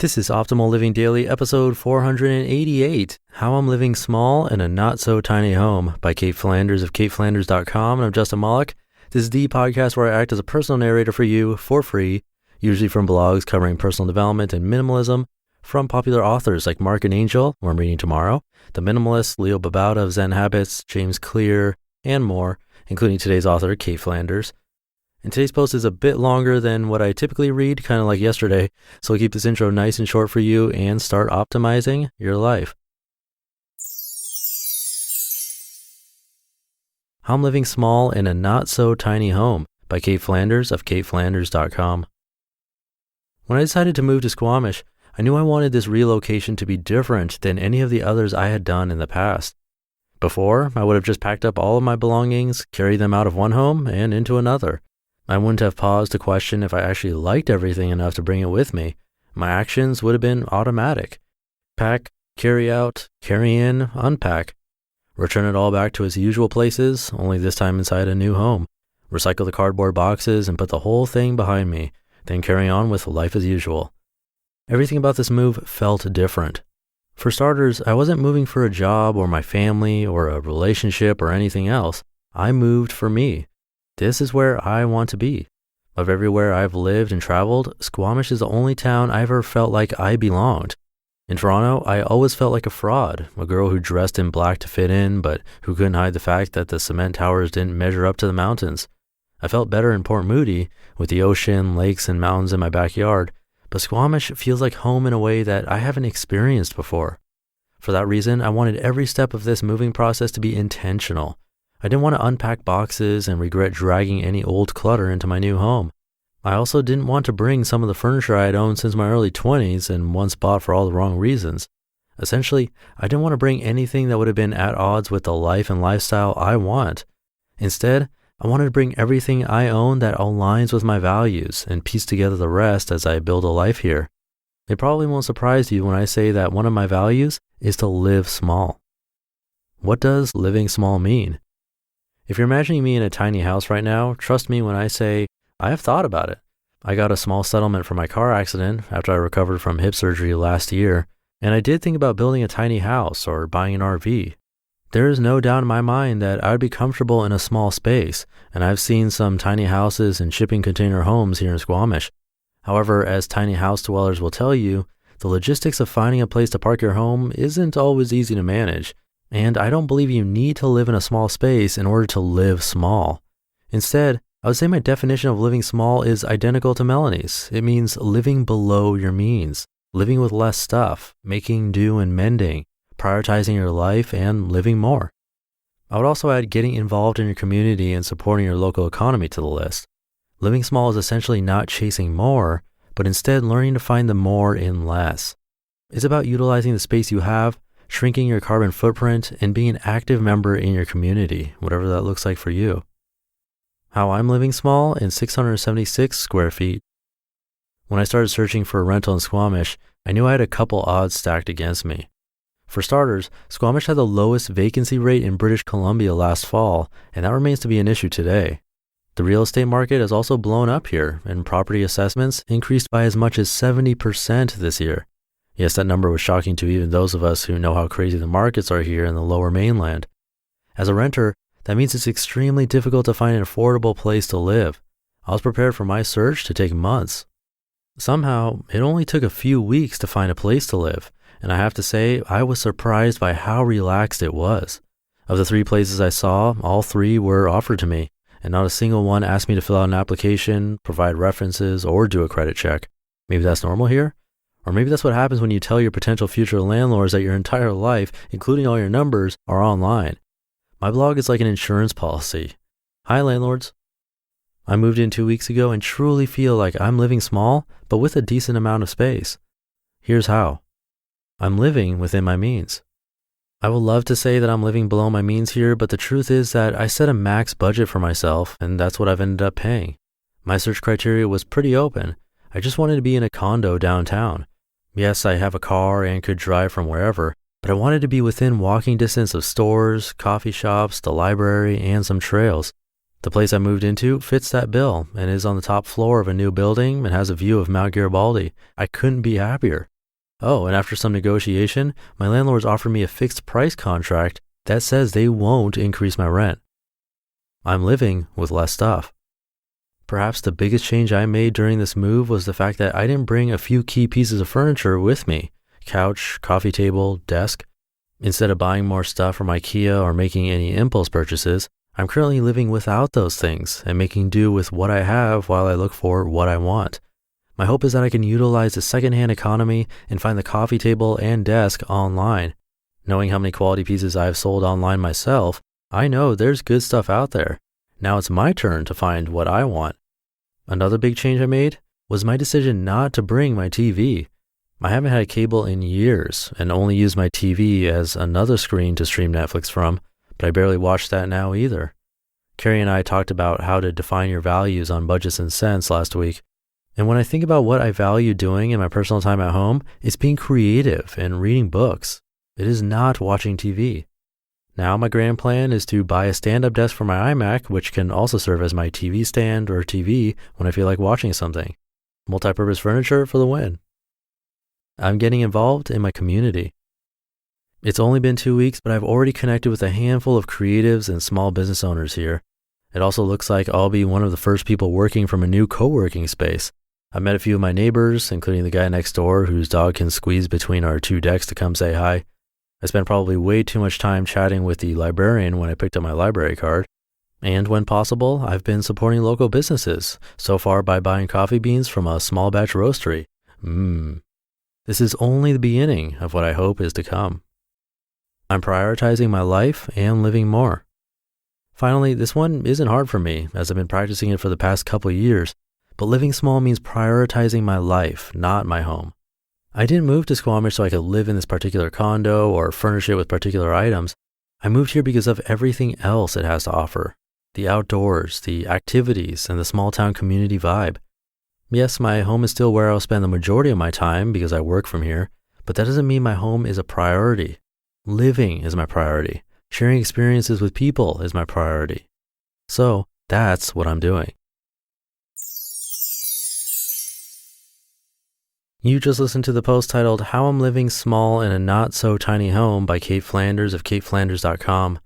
This is Optimal Living Daily, episode 488, How I'm Living Small in a Not-So-Tiny Home by Cait Flanders of CaitFlanders.com, and I'm Justin Malik. This is the podcast where I act as a personal narrator for you for free, usually from blogs covering personal development and minimalism, from popular authors like Mark and Angel, who I'm reading tomorrow, The Minimalist, Leo Babauta of Zen Habits, James Clear, and more, including today's author, Cait Flanders. And today's post is a bit longer than what I typically read, kind of like yesterday, so I'll keep this intro nice and short for you and start optimizing your life. How I'm Living Small in a Not-So-Tiny Home by Cait Flanders of CaitFlanders.com. When I decided to move to Squamish, I knew I wanted this relocation to be different than any of the others I had done in the past. Before, I would have just packed up all of my belongings, carried them out of one home and into another. I wouldn't have paused to question if I actually liked everything enough to bring it with me. My actions would have been automatic. Pack, carry out, carry in, unpack. Return it all back to its usual places, only this time inside a new home. Recycle the cardboard boxes and put the whole thing behind me, then carry on with life as usual. Everything about this move felt different. For starters, I wasn't moving for a job or my family or a relationship or anything else. I moved for me. This is where I want to be. Of everywhere I've lived and traveled, Squamish is the only town I ever felt like I belonged. In Toronto, I always felt like a fraud, a girl who dressed in black to fit in, but who couldn't hide the fact that the cement towers didn't measure up to the mountains. I felt better in Port Moody, with the ocean, lakes, and mountains in my backyard, but Squamish feels like home in a way that I haven't experienced before. For that reason, I wanted every step of this moving process to be intentional. I didn't want to unpack boxes and regret dragging any old clutter into my new home. I also didn't want to bring some of the furniture I had owned since my early 20s and once bought for all the wrong reasons. Essentially, I didn't want to bring anything that would have been at odds with the life and lifestyle I want. Instead, I wanted to bring everything I own that aligns with my values and piece together the rest as I build a life here. It probably won't surprise you when I say that one of my values is to live small. What does living small mean? If you're imagining me in a tiny house right now, trust me when I say I have thought about it. I got a small settlement for my car accident after I recovered from hip surgery last year, and I did think about building a tiny house or buying an RV. There is no doubt in my mind that I would be comfortable in a small space, and I've seen some tiny houses and shipping container homes here in Squamish. However, as tiny house dwellers will tell you, the logistics of finding a place to park your home isn't always easy to manage. And I don't believe you need to live in a small space in order to live small. Instead, I would say my definition of living small is identical to Melanie's. It means living below your means, living with less stuff, making do and mending, prioritizing your life, and living more. I would also add getting involved in your community and supporting your local economy to the list. Living small is essentially not chasing more, but instead learning to find the more in less. It's about utilizing the space you have, shrinking your carbon footprint, and being an active member in your community, whatever that looks like for you. How I'm living small in 676 square feet. When I started searching for a rental in Squamish, I knew I had a couple odds stacked against me. For starters, Squamish had the lowest vacancy rate in British Columbia last fall, and that remains to be an issue today. The real estate market has also blown up here, and property assessments increased by as much as 70% this year. Yes, that number was shocking to even those of us who know how crazy the markets are here in the lower mainland. As a renter, that means it's extremely difficult to find an affordable place to live. I was prepared for my search to take months. Somehow, it only took a few weeks to find a place to live, and I have to say, I was surprised by how relaxed it was. Of the 3 places I saw, all 3 were offered to me, and not a single one asked me to fill out an application, provide references, or do a credit check. Maybe that's normal here? Or maybe that's what happens when you tell your potential future landlords that your entire life, including all your numbers, are online. My blog is like an insurance policy. Hi, landlords. I moved in 2 weeks ago and truly feel like I'm living small, but with a decent amount of space. Here's how. I'm living within my means. I would love to say that I'm living below my means here, but the truth is that I set a max budget for myself, and that's what I've ended up paying. My search criteria was pretty open. I just wanted to be in a condo downtown. Yes, I have a car and could drive from wherever, but I wanted to be within walking distance of stores, coffee shops, the library, and some trails. The place I moved into fits that bill and is on the top floor of a new building and has a view of Mount Garibaldi. I couldn't be happier. Oh, and after some negotiation, my landlords offered me a fixed price contract that says they won't increase my rent. I'm living with less stuff. Perhaps the biggest change I made during this move was the fact that I didn't bring a few key pieces of furniture with me: couch, coffee table, desk. Instead of buying more stuff from IKEA or making any impulse purchases, I'm currently living without those things and making do with what I have while I look for what I want. My hope is that I can utilize the secondhand economy and find the coffee table and desk online. Knowing how many quality pieces I've sold online myself, I know there's good stuff out there. Now it's my turn to find what I want. Another big change I made was my decision not to bring my TV. I haven't had cable in years and only use my TV as another screen to stream Netflix from, but I barely watch that now either. Carrie and I talked about how to define your values on budgets and cents last week. And when I think about what I value doing in my personal time at home, it's being creative and reading books. It is not watching TV. Now my grand plan is to buy a stand-up desk for my iMac, which can also serve as my TV stand or TV when I feel like watching something. Multi-purpose furniture for the win. I'm getting involved in my community. It's only been 2 weeks, but I've already connected with a handful of creatives and small business owners here. It also looks like I'll be one of the first people working from a new co-working space. I've met a few of my neighbors, including the guy next door whose dog can squeeze between our two decks to come say hi. I spent probably way too much time chatting with the librarian when I picked up my library card. And when possible, I've been supporting local businesses, so far by buying coffee beans from a small batch roastery. This is only the beginning of what I hope is to come. I'm prioritizing my life and living more. Finally, this one isn't hard for me, as I've been practicing it for the past couple years, but living small means prioritizing my life, not my home. I didn't move to Squamish so I could live in this particular condo or furnish it with particular items. I moved here because of everything else it has to offer. The outdoors, the activities, and the small town community vibe. Yes, my home is still where I'll spend the majority of my time because I work from here, but that doesn't mean my home is a priority. Living is my priority. Sharing experiences with people is my priority. So that's what I'm doing. You just listened to the post titled How I'm Living Small in a Not So Tiny Home by Cait Flanders of CaitFlanders.com.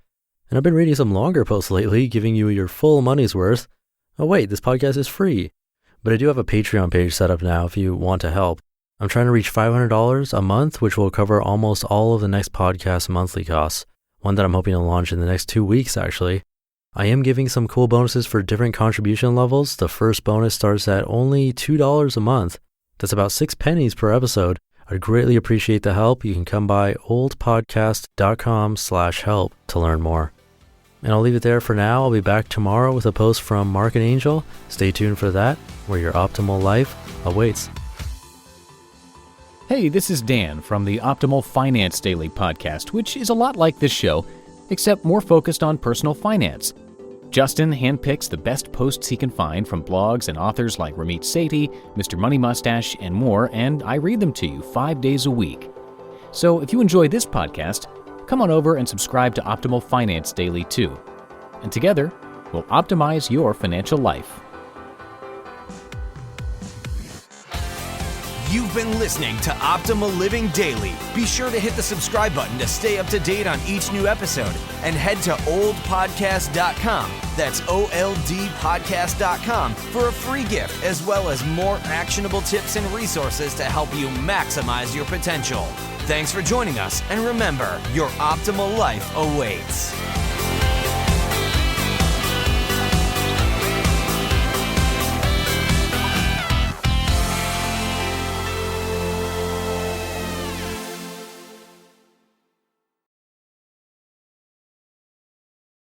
And I've been reading some longer posts lately, giving you your full money's worth. Oh wait, this podcast is free. But I do have a Patreon page set up now if you want to help. I'm trying to reach $500 a month, which will cover almost all of the next podcast monthly costs. One that I'm hoping to launch in the next 2 weeks, actually. I am giving some cool bonuses for different contribution levels. The first bonus starts at only $2 a month. That's about 6 pennies per episode. I'd greatly appreciate the help. You can come by oldpodcast.com/help to learn more. And I'll leave it there for now. I'll be back tomorrow with a post from Mark and Angel. Stay tuned for that, where your optimal life awaits. Hey, this is Dan from the Optimal Finance Daily podcast, which is a lot like this show, except more focused on personal finance. Justin handpicks the best posts he can find from blogs and authors like Ramit Sethi, Mr. Money Mustache, and more, and I read them to you 5 days a week. So if you enjoy this podcast, come on over and subscribe to Optimal Finance Daily too. And together, we'll optimize your financial life. You've been listening to Optimal Living Daily. Be sure to hit the subscribe button to stay up to date on each new episode and head to oldpodcast.com. That's OLDpodcast.com for a free gift as well as more actionable tips and resources to help you maximize your potential. Thanks for joining us, and remember, your optimal life awaits.